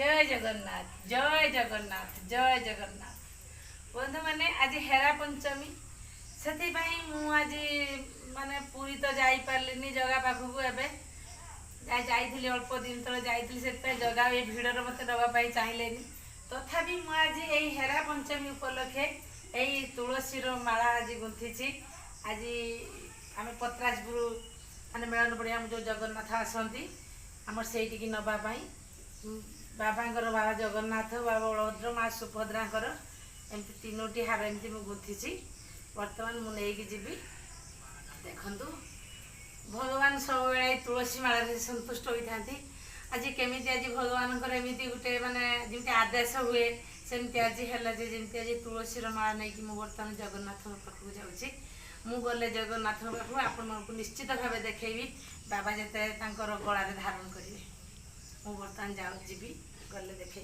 जय जगन्नाथ जय जगन्नाथ जय जगन्नाथ बंधु मैंने आज हेरा पंचमी से आज माने पूरी तो जाई पारलिनी जगह पाखक एवं जाइली अल्प दिन तले जाइली से जगह ये भिड़र मत दवाई चाहिए तथापि आज यही हेरा पंचमी उपलक्षे यही तुलसी माला आज गुंथी आज आम पत्राजपुर माने मेलन पड़िया जो जगन्नाथ आसती आमर से नापाई बाबांकर बाबा जगन्नाथ बाबा बलभद्र माँ सुभद्रांकर एमती तीनोटी हार एमती मुझे गुंथी बर्तमान मुझे जीवी देखु भगवान सब तुलसी माला सन्तुष्ट होता आज केमी आज भगवान एमती गोटे माने जमी आदेश हुए सेमती आज है जमी आज तुलसी माला नहीं मुझे बर्तमान जगन्नाथ पाखक जाऊँगी मु गले जगन्नाथ पाखक आप निश्चित भाव देखी बाबा जिते गलार धारण करेंगे मु बर्तमान जाऊँ जी गले देखे